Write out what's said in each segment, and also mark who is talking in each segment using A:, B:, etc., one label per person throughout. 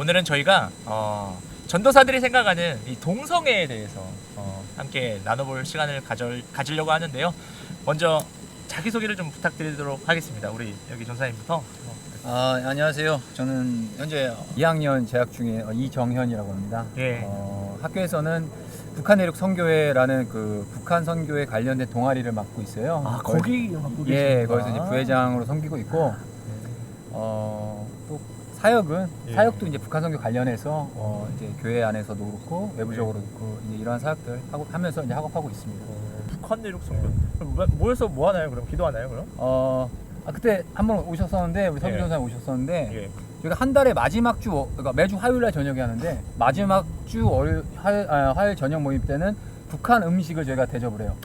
A: 오늘은 저희가 전도사들이 생각하는 이 동성애에 대해서 함께 나눠볼 시간을 가지려고 하는데요. 먼저 자기소개를 좀 부탁드리도록 하겠습니다. 우리 여기 전사님부터.
B: 안녕하세요. 저는 현재 2학년 재학 중에 이정현이라고 합니다.
A: 예.
B: 학교에서는 북한내륙 선교회라는 그 북한 선교에 관련된 동아리를 맡고 있어요.
A: 거기 맡고 계시구나.
B: 예, 거기서 이제 부회장으로 섬기고 있고, 또 사역은
A: 예.
B: 사역도 이제 북한 선교 관련해서 이제 교회 안에서도 그렇고 외부적으로도 그렇고 이제 이러한 사역들 하면서 이제 학업하고 있습니다.
A: 북한 내륙 선교. 그럼 모여서 뭐 하나요? 그럼 기도하나요? 그럼?
B: 그때 한번 오셨었는데 우리 서기
A: 예.
B: 전사님 오셨었는데
A: 예.
B: 저희가 한 달에 마지막 주 그러니까 매주 화요일날 저녁에 하는데 마지막 주 화요일 저녁 모임 때는 북한 음식을 저희가 대접을 해요.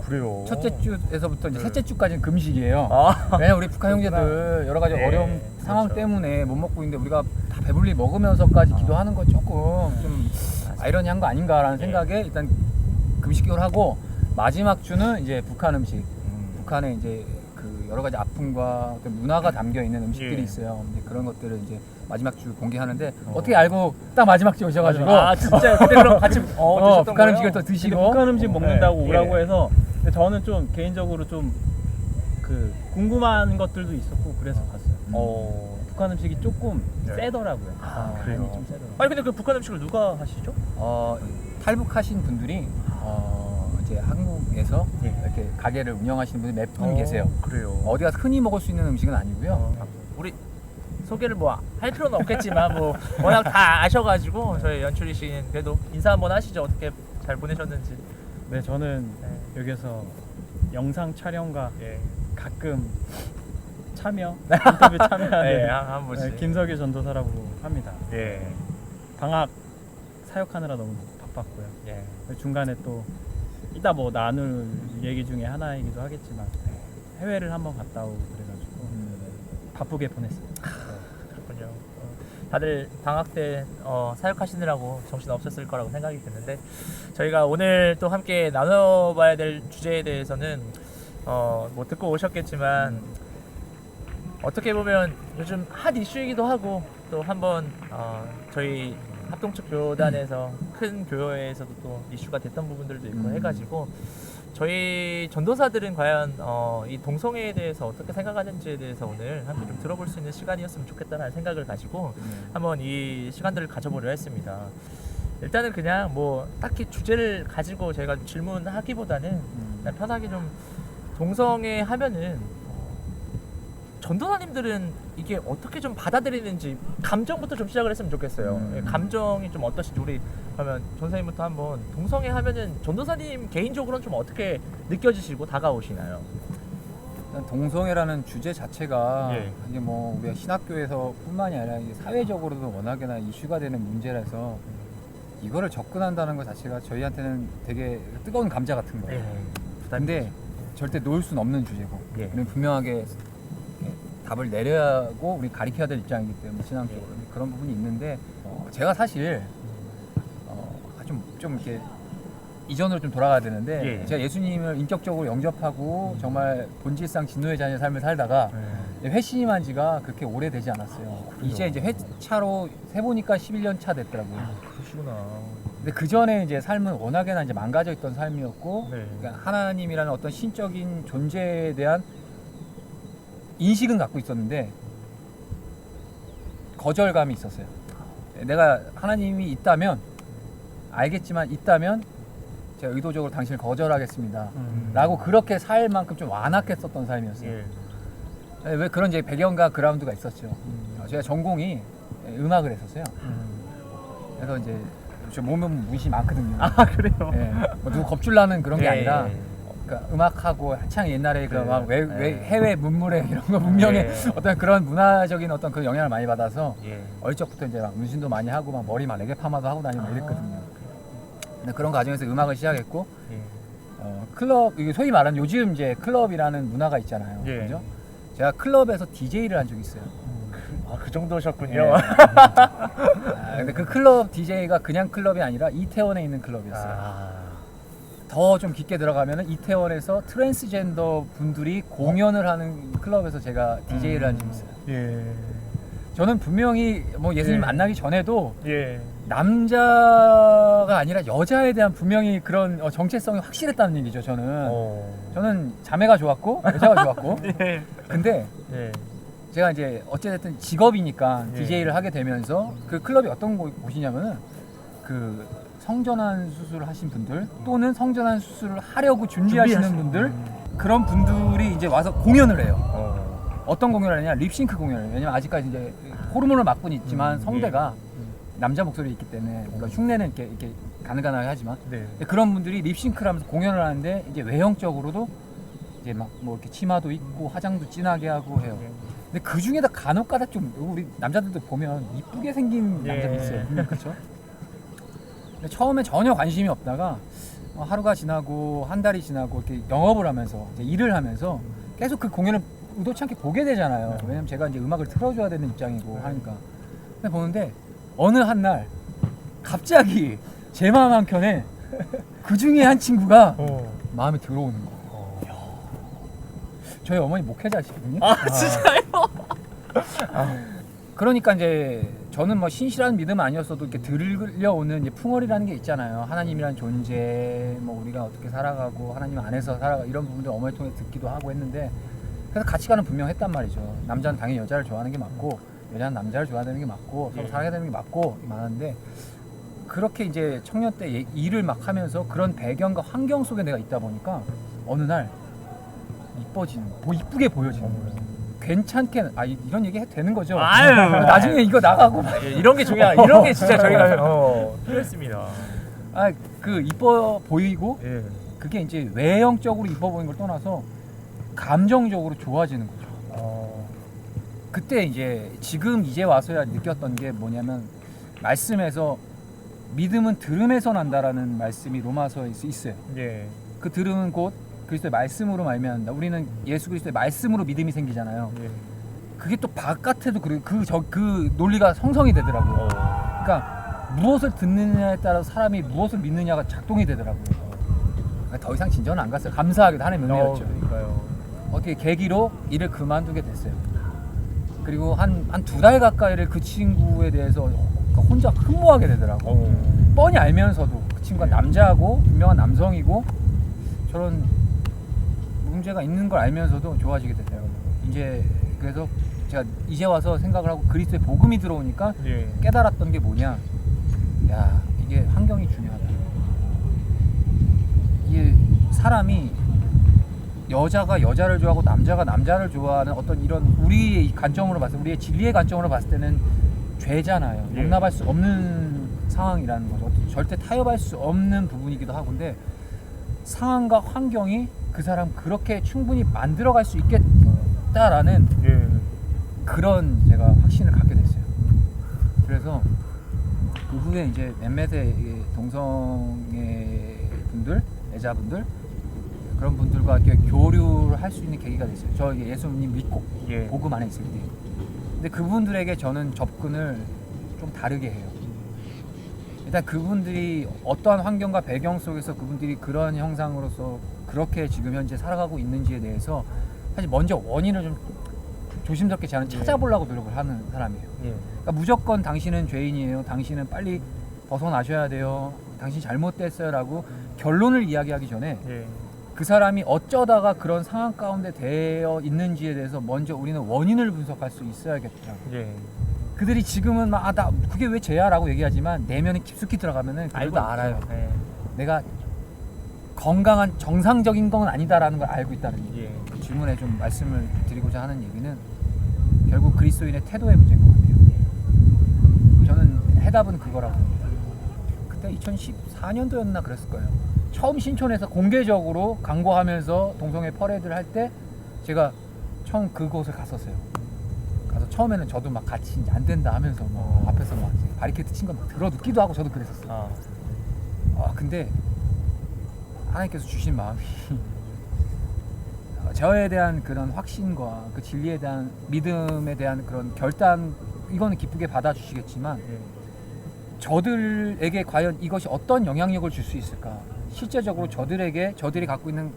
A: 그래요.
B: 첫째 주에서부터 이제
A: 네.
B: 셋째 주까지는 금식이에요.
A: 아,
B: 왜냐면 우리 북한 형제들 여러 가지
A: 네,
B: 어려운 상황
A: 그렇죠.
B: 때문에 못 먹고 있는데 우리가 다 배불리 먹으면서까지 기도하는 건 조금 좀 아이러니한 거 아닌가라는
A: 네.
B: 생각에 일단 금식교를 하고 마지막 주는 이제 북한 음식, 북한에 이제 그 여러 가지 아픔과 어떤 문화가 담겨 있는 음식들이
A: 예.
B: 있어요. 이제 그런 것들을 이제 마지막 주 공개하는데 어떻게 알고 딱 마지막 주 오셔가지고
A: 진짜 그때 그럼 같이 드셨던
B: 북한
A: 거예요?
B: 음식을 또 드시고
C: 북한 음식 먹는다고
A: 예.
C: 오라고 해서 근데 저는 좀 개인적으로 좀 그 궁금한 것들도 있었고 그래서 갔어요. 북한 음식이 조금
A: 네.
C: 세더라고요.
A: 그래요?
C: 간이 좀 세더라고요.
A: 아니 근데 그 북한 음식을 누가 하시죠?
B: 탈북하신 분들이 이제 한국에서
A: 예.
B: 이렇게 가게를 운영하시는 분이 몇 분 계세요.
A: 그래요.
B: 어디 가서 흔히 먹을 수 있는 음식은 아니고요.
A: 우리 소개를 뭐 할 필요는 없겠지만 뭐 워낙 다 아셔가지고 저희 연출이 씨는 그래도 인사 한번 하시죠. 어떻게 잘 보내셨는지.
C: 네, 저는
A: 네.
C: 여기서 영상 촬영과
A: 예.
C: 가끔 참여 인터뷰 참여하는
A: 예, 한 번씩.
C: 김석유 전도사라고 합니다.
A: 예.
C: 방학 사역하느라 너무 바빴고요.
A: 예.
C: 중간에 또 이따 뭐 나눌 얘기 중에 하나이기도 하겠지만 해외를 한번 갔다 오고 그래가지고 바쁘게 보냈습니다.
A: 그렇군요. 다들 방학 때 사역하시느라고 정신 없었을 거라고 생각이 드는데 저희가 오늘 또 함께 나눠봐야 될 주제에 대해서는 뭐 듣고 오셨겠지만 어떻게 보면 요즘 핫 이슈이기도 하고 또 한번 저희 합동측 교단에서 큰 교회에서도 또 이슈가 됐던 부분들도 있고 해가지고 저희 전도사들은 과연 이 동성애에 대해서 어떻게 생각하는지에 대해서 오늘 함께 좀 들어볼 수 있는 시간이었으면 좋겠다는 생각을 가지고 한번 이 시간들을 가져보려 했습니다. 일단은 그냥 뭐 딱히 주제를 가지고 제가 질문하기보다는 그냥 편하게 좀 동성애 하면은 전도사님들은 이게 어떻게 좀 받아들이는지 감정부터 좀 시작을 했으면 좋겠어요. 예, 감정이 좀 어떠신지 우리 그러면 전사님부터 한번 동성애 하면은 전도사님 개인적으로는 좀 어떻게 느껴지시고 다가오시나요?
B: 일단 동성애라는 주제 자체가
A: 예.
B: 이게 뭐 우리가 신학교에서뿐만이 아니라 이게 사회적으로도 워낙에나 이슈가 되는 문제라서 이거를 접근한다는 것 자체가 저희한테는 되게 뜨거운 감자 같은 거예요. 근데 절대 놓을 수는 없는 주제고
A: 예.
B: 우리는 분명하게 답을 내려야 하고 우리 가리켜야 될 입장이기 때문에 신앙적으로 그런 부분이 있는데 제가 사실 좀 이렇게 이전으로 좀 돌아가야 되는데
A: 예.
B: 제가 예수님을 인격적으로 영접하고 정말 본질상 진노의 자녀의 삶을 살다가 회심한 지가 그렇게 오래되지 않았어요. 이제 회차로 세보니까 11년 차 됐더라고요.
A: 그러시구나.
B: 근데 그 전에 이제 삶은 워낙에나 이제 망가져 있던 삶이었고
A: 네.
B: 그러니까 하나님이라는 어떤 신적인 존재에 대한 인식은 갖고 있었는데 거절감이 있었어요. 내가 하나님이 있다면 알겠지만 있다면 제가 의도적으로 당신을 거절하겠습니다 라고 그렇게 살 만큼 좀 완악했었던 삶이었어요.
A: 예.
B: 왜 그런 이제 배경과 그라운드가 있었죠. 제가 전공이 음악을 했었어요. 그래서 이제 저 몸은 문신이 많거든요.
A: 그래요?
B: 예, 뭐 누구 겁줄나는 그런 게
A: 예,
B: 아니라
A: 예.
B: 그러니까 음악하고 한창 옛날에 그
A: 네.
B: 막
A: 네.
B: 해외 문물에 이런 거 문명에
A: 네.
B: 어떤 그런 문화적인 어떤 그 영향을 많이 받아서
A: 예.
B: 어릴 적부터 이제 막 문신도 많이 하고 막 머리 막 레게 파마도 하고 다니고 이랬거든요. 근데 그런 과정에서 음악을 시작했고
A: 예.
B: 클럽 이게 소위 말하는 요즘 이제 클럽이라는 문화가 있잖아요.
A: 예.
B: 그죠? 제가 클럽에서 DJ를 한 적이 있어요.
A: 그 정도셨군요.
B: 예. 근데 그 클럽 DJ가 그냥 클럽이 아니라 이태원에 있는 클럽이었어요. 더 좀 깊게 들어가면은 이태원에서 트랜스젠더 분들이 공연을 하는 클럽에서 제가 DJ를 한 적이 있어요.
C: 예.
B: 저는 분명히 뭐 예수님
A: 예.
B: 만나기 전에도
A: 예.
B: 남자가 아니라 여자에 대한 분명히 그런 정체성이 확실했다는 얘기죠. 저는 자매가 좋았고 여자가 좋았고
A: 예.
B: 근데
A: 예.
B: 제가 이제 어찌됐든 직업이니까
A: 예.
B: DJ를 하게 되면서 그 클럽이 어떤 곳이냐면은 그 성전환 수술을 하신 분들 또는 성전환 수술을 하려고 준비하시는 분들 그런 분들이 이제 와서 공연을 해요. 어떤 공연을 하냐? 립싱크 공연을 해요. 왜냐면 아직까지 이제 호르몬을 맞고는 있지만 성대가 남자 목소리 있기 때문에 그러니까 흉내는 이렇게 가능하게 하지만
A: 네.
B: 그런 분들이 립싱크를 하면서 공연을 하는데 이제 외형적으로도 이제 막 뭐 이렇게 치마도 입고 화장도 진하게 하고 해요. 근데 그 중에다 간혹가다 좀 우리 남자들도 보면 이쁘게 생긴 남자들 있어요. 그렇죠? 근데 처음에 전혀 관심이 없다가 하루가 지나고 한 달이 지나고 이렇게 영업을 하면서 이제 일을 하면서 계속 그 공연을 의도치 않게 보게 되잖아요. 왜냐면 제가 이제 음악을 틀어줘야 되는 입장이고 하니까. 근데 보는데 어느 한 날 갑자기 제 마음 한 켠에 그 중에 한 친구가 마음에 들어오는 거예요. 저희 어머니 목회자시거든요.
A: 진짜요?
B: 그러니까 이제 저는 뭐 신실한 믿음 아니었어도 이렇게 들려오는 이제 풍월이라는 게 있잖아요. 하나님이란 존재, 뭐 우리가 어떻게 살아가고 하나님 안에서 살아가 이런 부분들 어머니 통해 듣기도 하고 했는데 그래서 가치관은 분명했단 말이죠. 남자는 당연히 여자를 좋아하는 게 맞고 여자는 남자를 좋아하는 게 맞고 서로 사랑해야 되는 게 맞고 많은데 그렇게 이제 청년 때 일을 막 하면서 그런 배경과 환경 속에 내가 있다 보니까 어느 날 이뻐지는 이쁘게 보여지는 거예요. 괜찮게 이런 얘기 해도 되는 거죠?
A: 아유,
B: 나중에 이거 나가고
A: 예, 이런 게 이런 게 진짜 저희가 필요했습니다.
B: 그 이뻐 보이고
A: 예.
B: 그게 이제 외형적으로 이뻐 보이는 걸 떠나서 감정적으로 좋아지는 거죠. 그때 이제 와서야 느꼈던 게 뭐냐면 말씀에서 믿음은 들음에서 난다라는 말씀이 로마서에 있어요.
A: 예.
B: 그 들음은 곧 그리스도의 말씀으로 말미암는다. 우리는 예수 그리스도의 말씀으로 믿음이 생기잖아요.
A: 예.
B: 그게 또 바깥에도 그 논리가 성성이 되더라고요. 그러니까 무엇을 듣느냐에 따라서 사람이 무엇을 믿느냐가 작동이 되더라고요. 더 이상 진전은 안 갔어요. 감사하게도 하나님의 은혜였죠.
A: 그러니까요.
B: 어떻게 계기로 일을 그만두게 됐어요. 그리고 한 2달 가까이를 그 친구에 대해서 혼자 흠모하게 되더라고. 뻔히 알면서도 그 친구가 남자고 분명한 남성이고 저런 문제가 있는 걸 알면서도 좋아지게 됐어요. 이제 그래서 제가 이제 와서 생각을 하고 그리스도의 복음이 들어오니까
A: 예.
B: 깨달았던 게 뭐냐? 야, 이게 환경이 중요하다. 이게 사람이 여자가 여자를 좋아하고 남자가 남자를 좋아하는 어떤 이런 우리의 관점으로 봤을 때, 우리의 진리의 관점으로 봤을 때는 죄잖아요.
A: 예.
B: 용납할 수 없는 상황이라는 거죠. 절대 타협할 수 없는 부분이기도 하고, 근데 상황과 환경이 그 사람 그렇게 충분히 만들어갈 수 있겠다라는
A: 예.
B: 그런 제가 확신을 갖게 됐어요. 그래서 그 후에 이제 몇몇의 동성애 분들, 애자분들 그런 분들과 이렇게 교류를 할 수 있는 계기가 됐어요. 저 예수님 믿고
A: 예.
B: 복음 안에 있을 때. 근데 그분들에게 저는 접근을 좀 다르게 해요. 일단 그분들이 어떠한 환경과 배경 속에서 그분들이 그런 형상으로서 그렇게 지금 현재 살아가고 있는지에 대해서 사실 먼저 원인을 좀 조심스럽게 저는 찾아보려고 노력을 하는 사람이에요.
A: 예.
B: 그러니까 무조건 당신은 죄인이에요. 당신은 빨리 벗어나셔야 돼요. 당신 잘못됐어요 라고 결론을 이야기하기 전에
A: 예.
B: 그 사람이 어쩌다가 그런 상황 가운데 되어 있는지에 대해서 먼저 우리는 원인을 분석할 수 있어야겠다.
A: 예.
B: 그들이 지금은 막 나 그게 왜 죄야 라고 얘기하지만 내면에 깊숙이 들어가면은 그들도 알아요.
A: 예.
B: 내가 건강한 정상적인 건 아니다라는 걸 알고 있다는 얘기.
A: 예.
B: 그 질문에 좀 말씀을 드리고자 하는 얘기는 결국 그리스도인의 태도의 문제인 것 같아요. 저는 해답은 그거라고 봅니다. 그때 2014년도였나 그랬을 거예요. 처음 신촌에서 공개적으로 광고하면서 동성애 퍼레이드를 할 때 제가 처음 그곳을 갔었어요. 가서 처음에는 저도 막 같이 이제 안 된다 하면서 뭐 앞에서 막 바리케이트 친 건 들어눕기도 하고 저도 그랬었어요. 근데 하나님께서 주신 마음이 저에 대한 그런 확신과 그 진리에 대한 믿음에 대한 그런 결단, 이거는 기쁘게 받아주시겠지만 저들에게 과연 이것이 어떤 영향력을 줄 수 있을까? 실제적으로 저들이 갖고 있는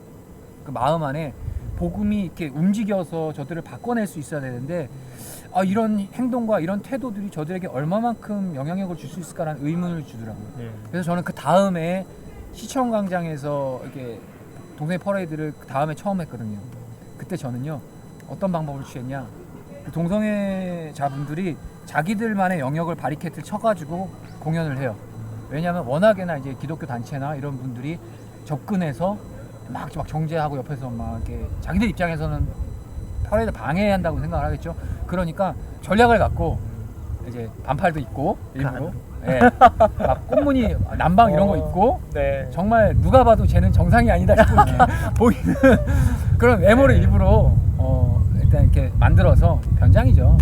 B: 그 마음 안에 복음이 이렇게 움직여서 저들을 바꿔낼 수 있어야 되는데 이런 행동과 이런 태도들이 저들에게 얼마만큼 영향력을 줄 수 있을까라는 의문을 주더라고요.
A: 네.
B: 그래서 저는 그 다음에 시청광장에서 이렇게 동성애 퍼레이드를 그 다음에 처음 했거든요. 그때 저는요 어떤 방법을 취했냐, 그 동성애자분들이 자기들만의 영역을 바리케이트를 쳐가지고 공연을 해요. 왜냐하면 워낙에나 이제 기독교 단체나 이런 분들이 접근해서 막 정죄하고 옆에서 막 이렇게 자기들 입장에서는 퍼레이드 방해한다고 생각을 하겠죠. 그러니까 전략을 갖고 이제 반팔도 입고 일부러 예, 막 꽃무늬 남방 이런 거 입고
A: 네.
B: 정말 누가 봐도 쟤는 정상이 아니다 싶은 보이는 그런 외모를
A: 네.
B: 일부러 일단 이렇게 만들어서 변장이죠.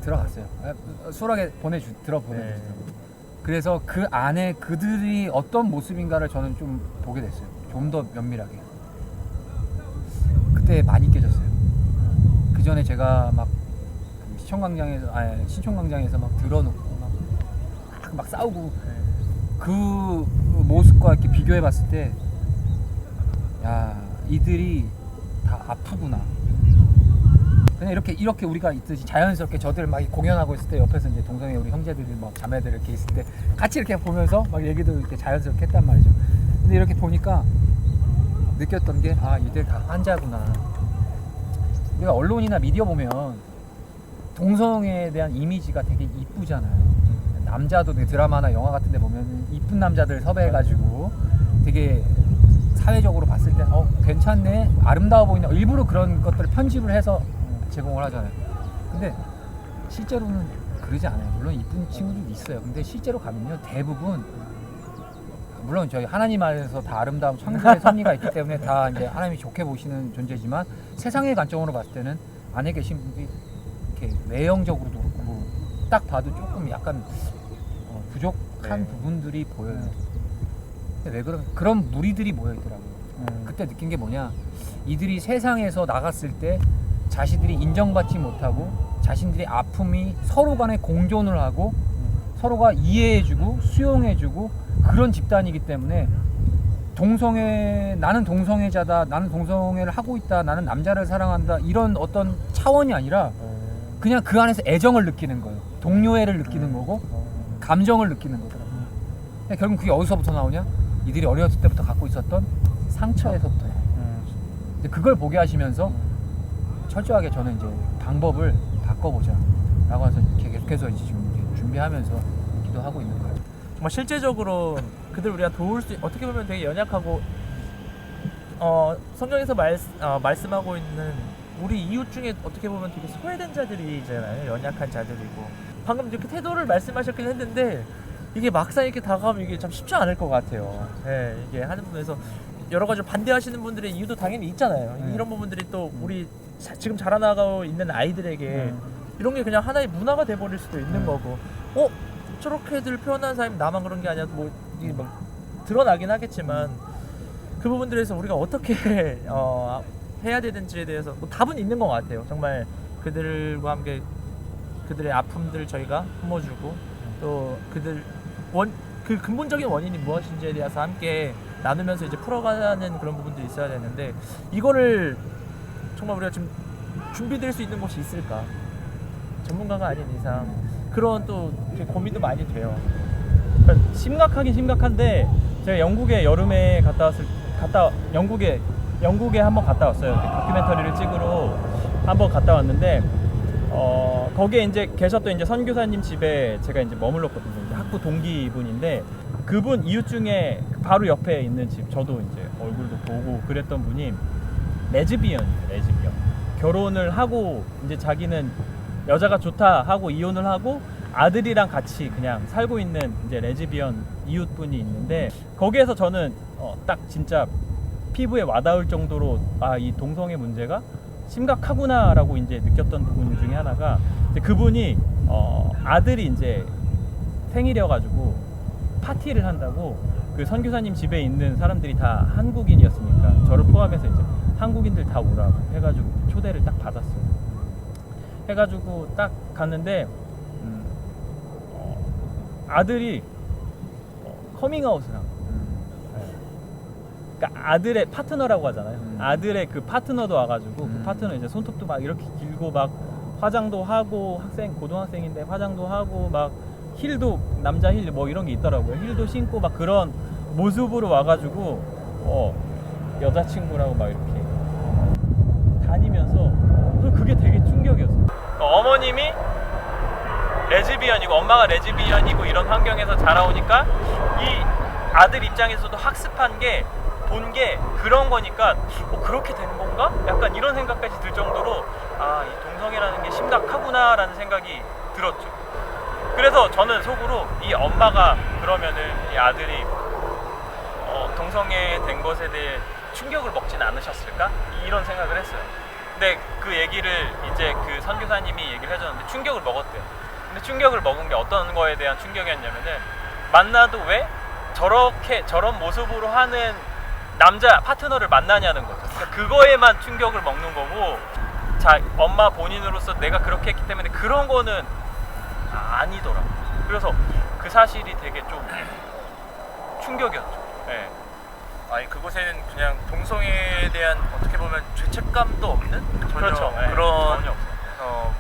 B: 들어갔어요. 수월하게 들어보내주세요.
A: 네.
B: 그래서 그 안에 그들이 어떤 모습인가를 저는 좀 보게 됐어요. 좀 더 면밀하게. 그때 많이 깨졌어요. 그 전에 제가 막 신촌광장에서 막 들어놓고 막 싸우고 그 모습과 이렇게 비교해봤을 때, 야 이들이 다 아프구나. 그냥 이렇게 우리가 있듯이 자연스럽게 저들 막 공연하고 있을 때 옆에서 이제 동성애 우리 형제들이 막 자매들 이렇게 있을 때 같이 이렇게 보면서 막 얘기도 이렇게 자연스럽게 했단 말이죠. 근데 이렇게 보니까 느꼈던 게 이들 다 환자구나. 우리가 언론이나 미디어 보면 동성애에 대한 이미지가 되게 이쁘잖아요. 남자도 드라마나 영화 같은 데 보면 이쁜 남자들 섭외해가지고 되게 사회적으로 봤을 때 괜찮네, 아름다워 보인다, 일부러 그런 것들을 편집을 해서 제공을 하잖아요. 근데 실제로는 그러지 않아요. 물론 이쁜 친구들도 있어요. 근데 실제로 가면요 대부분, 물론 저희 하나님 안에서 다 아름다운 창조의 섭리가 있기 때문에 다 이제 하나님이 좋게 보시는 존재지만, 세상의 관점으로 봤을 때는 안에 계신 분들이 이렇게 외형적으로도 그렇고 딱 봐도 조금 약간 부족한
A: 네.
B: 부분들이 보여요. 근데 왜 그런 무리들이 모여 있더라고요. 그때 느낀 게 뭐냐, 이들이 세상에서 나갔을 때 자신들이 인정받지 못하고 자신들의 아픔이 서로 간에 공존을 하고 서로가 이해해주고 수용해주고 그런 집단이기 때문에, 나는 동성애자다, 나는 동성애를 하고 있다, 나는 남자를 사랑한다, 이런 어떤 차원이 아니라 그냥 그 안에서 애정을 느끼는 거예요. 동료애를 느끼는 거고 감정을 느끼는 거더라고요. 근데 결국 그게 어디서부터 나오냐, 이들이 어렸을 때부터 갖고 있었던 상처에서부터. 이제 그걸 보게 하시면서 철저하게 저는 이제 방법을 바꿔보자 라고 해서 계속해서 이제 지금 이렇게 준비하면서 기도하고 있는 거예요.
A: 정말 실제적으로 그들 우리가 도울 수, 어떻게 보면 되게 연약하고 성경에서 말씀하고 있는 우리 이웃 중에 어떻게 보면 되게 소외된 자들이잖아요. 연약한 자들이고, 방금 이렇게 태도를 말씀하셨긴 했는데 이게 막상 이렇게 다가가면 이게 참 쉽지 않을 것 같아요. 네, 이게 하는 분에서 여러 가지 반대하시는 분들의 이유도 당연히 있잖아요. 이런 부분들이 또 우리 지금 자라나가고 있는 아이들에게 이런 게 그냥 하나의 문화가 돼버릴 수도 있는 거고, 저렇게들 표현하는 사람이 나만 그런 게 아니라 뭐 이게 막 드러나긴 하겠지만, 그 부분들에서 우리가 어떻게 해야 되는지에 대해서 뭐 답은 있는 것 같아요. 정말 그들과 함께 그들의 아픔들 저희가 품어주고, 또 그 근본적인 원인이 무엇인지에 대해서 함께 나누면서 이제 풀어가는 그런 부분들이 있어야 되는데, 이거를 정말 우리가 지금 준비될 수 있는 곳이 있을까? 전문가가 아닌 이상 그런 또 고민도 많이 돼요.
C: 그러니까 심각하긴 심각한데, 제가 영국에 여름에 영국에 한번 갔다 왔어요. 다큐멘터리를 찍으러 한번 갔다 왔는데, 거기에 이제 계셨던 이제 선교사님 집에 제가 이제 머물렀거든요. 이제 학부 동기분인데, 그분 이웃 중에 바로 옆에 있는 집, 저도 이제 얼굴도 보고 그랬던 분이 레즈비언. 결혼을 하고 이제 자기는 여자가 좋다 하고 이혼을 하고 아들이랑 같이 그냥 살고 있는 이제 레즈비언 이웃분이 있는데, 거기에서 저는 딱 진짜 피부에 와닿을 정도로 이 동성애 문제가 심각하구나라고 이제 느꼈던 부분 중에 하나가, 이제 그분이 아들이 이제 생일이어가지고 파티를 한다고, 그 선교사님 집에 있는 사람들이 다 한국인이었으니까 저를 포함해서 이제 한국인들 다 오라고 해가지고 초대를 딱 받았어요. 해가지고 딱 갔는데 아들이 커밍아웃을 한 거예요. 그러니까 아들의 파트너라고 하잖아요. 아들의 그 파트너도 와가지고 그 파트너 이제 손톱도 막 이렇게 길고 막 화장도 하고 고등학생인데 화장도 하고 막 힐도 남자 힐 뭐 이런 게 있더라고요. 힐도 신고 막 그런 모습으로 와가지고 여자친구라고 막 이렇게 다니면서 그게 되게 충격이었어요. 어머님이 레즈비언이고 엄마가 레즈비언이고 이런 환경에서 자라오니까 이 아들 입장에서도 학습한 게 본 게 그런 거니까 그렇게 된 건가? 약간 이런 생각까지 들 정도로 이 동성애라는 게 심각하구나 라는 생각이 들었죠. 그래서 저는 속으로 이 엄마가 그러면은 이 아들이 동성애 된 것에 대해 충격을 먹진 않으셨을까? 이런 생각을 했어요. 근데 그 얘기를 이제 그 선교사님이 얘기를 해줬는데 충격을 먹었대요. 근데 충격을 먹은 게 어떤 거에 대한 충격이었냐면은 만나도 왜 저런 모습으로 하는 남자 파트너를 만나냐는 거죠. 그러니까 그거에만 충격을 먹는 거고, 자 엄마 본인으로서 내가 그렇게 했기 때문에 그런 거는 아니더라고. 그래서 그 사실이 되게 좀 충격이었죠. 네.
D: 아니 그곳에는 그냥 동성애에 대한 어떻게 보면 죄책감도 없는 전혀
A: 그렇죠. 네.
D: 그런
A: 전혀 없어요.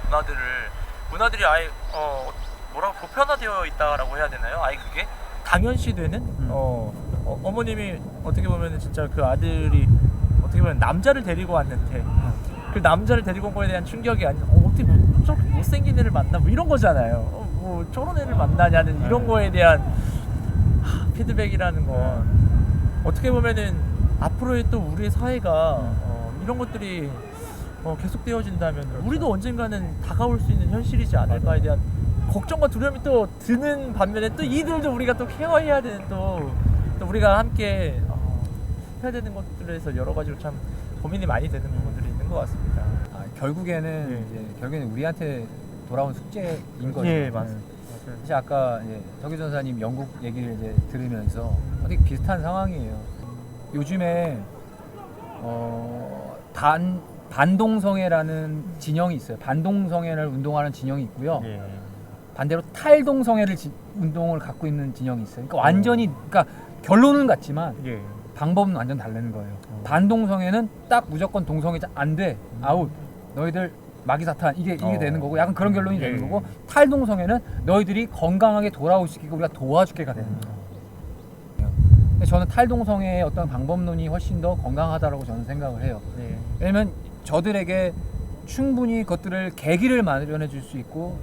D: 문화들이 아예 뭐라고 보편화되어 있다라고 해야 되나요? 아예 그게
A: 당연시되는 어머님이 어떻게 보면 진짜 그 아들이 어떻게 보면 남자를 데리고 왔는데 그 남자를 데리고 온 거에 대한 충격이 아니라 어떻게 저렇게 못생긴 애를 만나 뭐 이런 거잖아요. 뭐 저런 애를 만나냐는 이런 거에 대한 피드백이라는 건 어떻게 보면은 앞으로의 또 우리의 사회가 이런 것들이 계속되어진다면 우리도 언젠가는 다가올 수 있는 현실이지 않을까에 대한 걱정과 두려움이 또 드는 반면에 또 이들도 우리가 또 케어해야 되는 또 우리가 함께 해야 되는 것들에서 여러 가지로 참 고민이 많이 되는 부분들이 있는 것 같습니다.
B: 결국에는 결국에는 우리한테 돌아온 숙제인 거죠.
A: 예, 맞습니다.
B: 사실 아까 서기 전사님 영국 얘기를 이제 들으면서 되게 비슷한 상황이에요. 요즘에 반동성애라는 진영이 있어요. 반동성애를 운동하는 진영이 있고요. 반대로 탈동성애를 운동을 갖고 있는 진영이 있어요. 그러니까 완전히 그러니까 결론은 같지만 방법은 완전 다른 거예요. 반동성애는 딱 무조건 동성애자 안 돼. 아웃. 너희들 마귀사탄 이게 되는 거고 약간 그런 결론이 되는 거고, 탈동성애는 너희들이 건강하게 돌아올 수 있게 우리가 도와줄게가 되는 거예요. 근데 저는 탈동성애의 어떤 방법론이 훨씬 더 건강하다라고 저는 생각을 해요. 왜냐면 저들에게 충분히 그것들을 계기를 마련해 줄 수 있고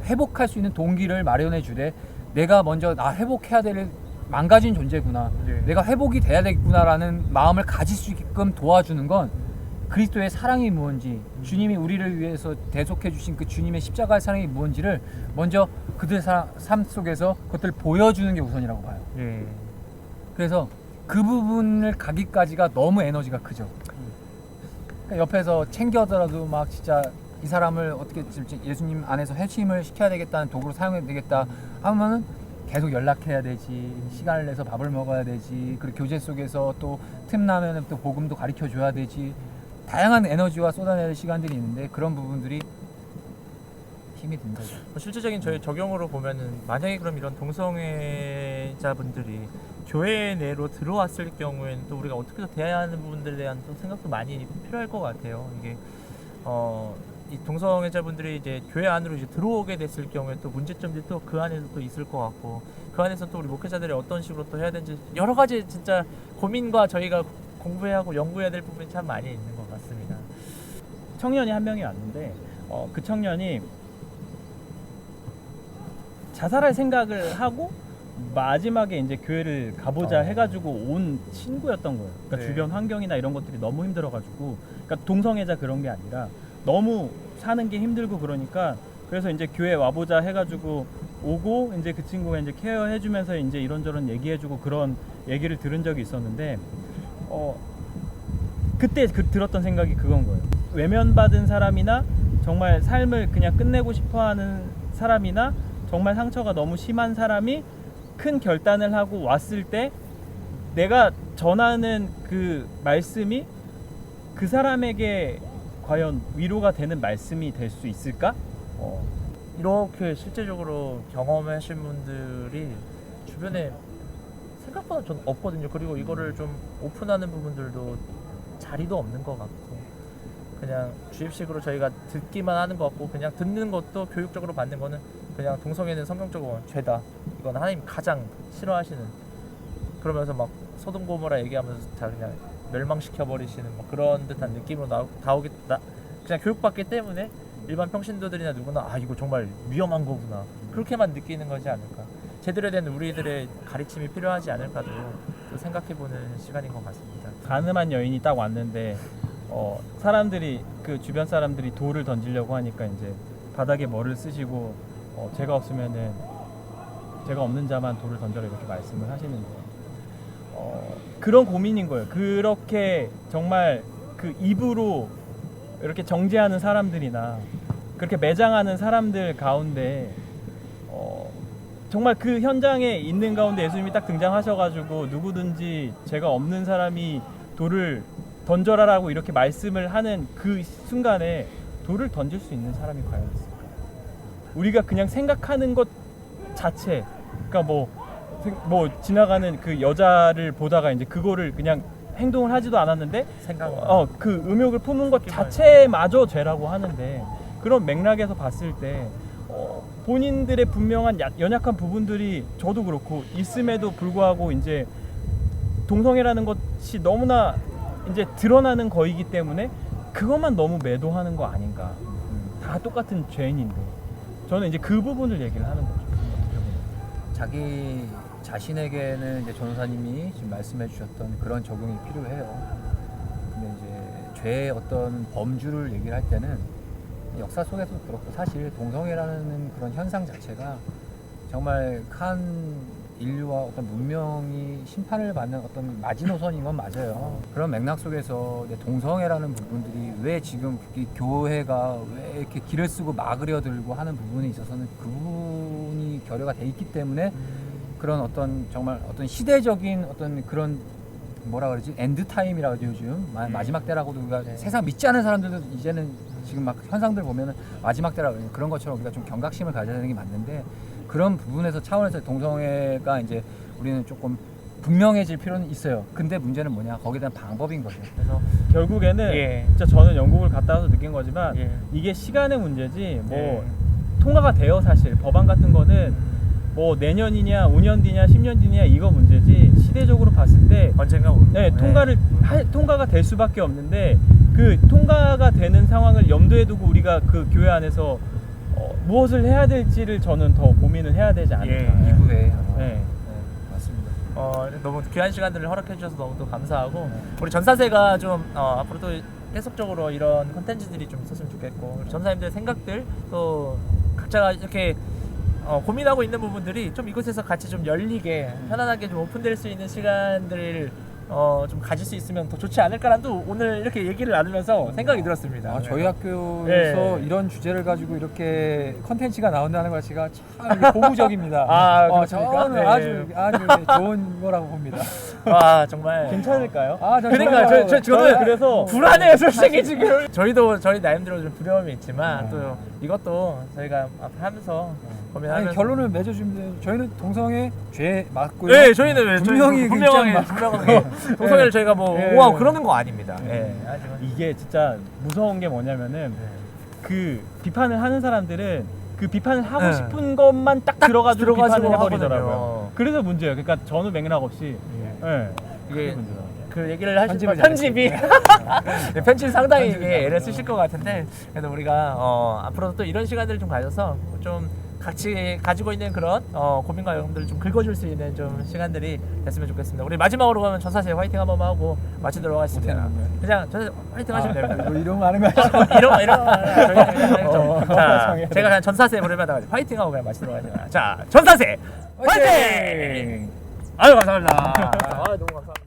B: 회복할 수 있는 동기를 마련해 주되, 내가 먼저 회복해야 될 망가진 존재구나, 내가 회복이 돼야 되겠구나라는 마음을 가질 수 있게끔 도와주는 건 그리스도의 사랑이 무엇인지, 주님이 우리를 위해서 대속해 주신 그 주님의 십자가의 사랑이 무엇인지를 먼저 그들 삶 속에서 그것들을 보여주는 게 우선이라고 봐요. 그래서 그 부분을 가기까지가 너무 에너지가 크죠. 그러니까 옆에서 챙겨더라도 막 진짜 이 사람을 어떻게 예수님 안에서 회심을 시켜야 되겠다는 도구로 사용해야 되겠다 하면은 계속 연락해야 되지, 시간을 내서 밥을 먹어야 되지, 그리고 교제 속에서 또 틈나면 또 복음도 가르쳐 줘야 되지, 다양한 에너지와 쏟아내야 될 시간들이 있는데 그런 부분들이 힘이 든 거죠.
A: 실제적인 저희 적용으로 보면은 만약에 그럼 이런 동성애자분들이 교회 내로 들어왔을 경우에는 또 우리가 어떻게 대해야 하는 부분들에 대한 또 생각도 많이 필요할 것 같아요. 이게 이 동성애자분들이 이제 교회 안으로 이제 들어오게 됐을 경우에 또 문제점들이 또 그 안에서 또 있을 것 같고, 그 안에서 또 우리 목회자들이 어떤 식으로 또 해야 되는지 여러 가지 진짜 고민과 저희가 공부해야 하고 연구해야 될 부분이 참 많이 있는 것 같습니다.
C: 청년이 한 명이 왔는데 그 청년이 자살할 생각을 하고 마지막에 이제 교회를 가보자 해가지고 온 친구였던 거예요. 그러니까 주변 환경이나 이런 것들이 너무 힘들어가지고, 그러니까 동성애자 그런 게 아니라 너무 사는 게 힘들고 그러니까, 그래서 이제 교회 와보자 해가지고 오고 이제 그 친구가 이제 케어해주면서 이제 이런저런 얘기해주고 그런 얘기를 들은 적이 있었는데, 그때 들었던 생각이 그건 거예요. 외면받은 사람이나 정말 삶을 그냥 끝내고 싶어하는 사람이나 정말 상처가 너무 심한 사람이 큰 결단을 하고 왔을 때 내가 전하는 그 말씀이 그 사람에게 과연 위로가 되는 말씀이 될 수 있을까?
A: 이렇게 실제적으로 경험하신 분들이 주변에 생각보다 전 없거든요. 그리고 이거를 좀 오픈하는 부분들도 자리도 없는 것 같고 그냥 주입식으로 저희가 듣기만 하는 것 같고 그냥 듣는 것도 교육적으로 받는 거는 그냥 동성애는 성경적으로 죄다. 이건 하나님 가장 싫어하시는. 그러면서 막 소돔 고모라 얘기하면서 다 그냥 멸망시켜 버리시는 뭐 그런 듯한 느낌으로 나오겠다. 그냥 교육받기 때문에 일반 평신도들이나 누구나 아 이거 정말 위험한 거구나 그렇게만 느끼는 거지 않을까. 제대로 된 우리들의 가르침이 필요하지 않을까도 또 생각해보는 시간인 것 같습니다.
C: 가늠한 여인이 딱 왔는데 사람들이 그 주변 사람들이 돌을 던지려고 하니까 이제 바닥에 뭐를 쓰시고 제가 없으면은 제가 없는 자만 돌을 던져라 이렇게 말씀을 하시는데 그런 고민인 거예요. 그렇게 정말 그 입으로 이렇게 정죄하는 사람들이나 그렇게 매장하는 사람들 가운데 정말 그 현장에 있는 가운데 예수님이 딱 등장하셔가지고 누구든지 죄가 없는 사람이 돌을 던져라라고 이렇게 말씀을 하는 그 순간에 돌을 던질 수 있는 사람이 과연 있을까? 우리가 그냥 생각하는 것 자체, 그러니까 뭐 지나가는 그 여자를 보다가 이제 그거를 그냥 행동을 하지도 않았는데 그 음욕을 품은 것 자체마저 죄라고 하는데 그런 맥락에서 봤을 때 본인들의 분명한 연약한 부분들이 저도 그렇고 있음에도 불구하고 이제 동성애라는 것이 너무나 이제 드러나는 거이기 때문에 그것만 너무 매도하는 거 아닌가. 다 똑같은 죄인인데 저는 이제 그 부분을 얘기를 하는 거죠. 어떻게 보면.
B: 자기 자신에게는 이제 전도사님이 지금 말씀해 주셨던 그런 적용이 필요해요. 근데 이제 죄의 어떤 범주를 얘기를 할 때는 역사 속에서도 그렇고 사실 동성애라는 그런 현상 자체가 정말 큰 인류와 어떤 문명이 심판을 받는 어떤 마지노선인 건 맞아요. 그런 맥락 속에서 이제 동성애라는 부분들이 왜 지금 이 교회가 왜 이렇게 길을 쓰고 막으려 들고 하는 부분에 있어서는 그 부분이 결여가 돼 있기 때문에 그런 어떤 정말 어떤 시대적인 어떤 그런 뭐라 그러지 엔드 타임이라고 하죠 요즘 마지막 때라고도 우리가 세상 믿지 않는 사람들도 이제는 지금 막 현상들 보면은 마지막 때라고 그런 것처럼 우리가 좀 경각심을 가져야 되는 게 맞는데 그런 부분에서 차원에서 동성애가 이제 우리는 조금 분명해질 필요는 있어요. 근데 문제는 뭐냐 거기에 대한 방법인 거죠.
A: 그래서
C: 결국에는 진짜 저는 영국을 갔다 와서 느낀 거지만 이게 시간의 문제지 통과가 돼요. 사실 법안 같은 거는 뭐 내년이냐 5년 뒤냐 10년 뒤냐 이거 문제지 시대적으로 봤을 때
A: 언젠가
C: 통과가 될 수밖에 없는데 그 통과가 되는 상황을 염두에 두고 우리가 그 교회 안에서 무엇을 해야 될지를 저는 더 고민을 해야 되지 않을까.
B: 이후에
A: 맞습니다. 너무 귀한 시간들을 허락해 주셔서 너무 또 감사하고 우리 전사세가 좀 앞으로도 계속적으로 이런 컨텐츠들이 좀 있었으면 좋겠고 우리 전사님들의 생각들 또 각자가 이렇게 고민하고 있는 부분들이 좀 이곳에서 같이 좀 열리게 편안하게 좀 오픈될 수 있는 시간들을 좀 가질 수 있으면 더 좋지 않을까라는 또 오늘 이렇게 얘기를 나누면서 생각이 들었습니다.
B: 저희 학교에서 이런 주제를 가지고 이렇게 컨텐츠가 나온다는 것 자체가 참 고무적입니다. 저는 아주 좋은 거라고 봅니다.
A: 와 정말
C: 괜찮을까요?
A: 그러니까 저는
C: 그래서
A: 불안해요 솔직히 지금. 저희도 저희 나름대로 좀 두려움이 있지만 또 이것도 저희가 앞으로 하면서 고민하면서
B: 결론을 맺어주면 돼요. 저희는 동성애 죄 맞고요.
A: 네, 저희는
B: 분명히
A: 동성애를 저희가 우와 그러는 거 아닙니다.
C: 이게 진짜 무서운 게 뭐냐면은 그 비판을 하는 사람들은 그 비판을 하고 싶은 것만 딱 들어가지고 비판을 해버리더라고요. 그래서 문제예요. 그러니까 전후 맥락 없이
A: 이게 그 얘기를 하시면 편집이 편집 상당히 이게 애를 쓰실 것 같은데 그래도 우리가 앞으로도 또 이런 시간들을 좀 가져서 좀 같이 가지고 있는 그런 고민과 여러분들을 좀 긁어줄 수 있는 좀 시간들이 됐으면 좋겠습니다. 우리 마지막으로 가면 전사세 화이팅 한 번만 하고 마치도록 하겠습니다. 그냥 전사세 화이팅 하시면 됩니다.
B: 이런 거 하는 거
A: 이런 자, 제가 그냥 전사세 부르면 화이팅 하고 그냥 마치도록 하겠습니다. 자, 전사세 화이팅! 아유 감사합니다. 너무 감사합니다.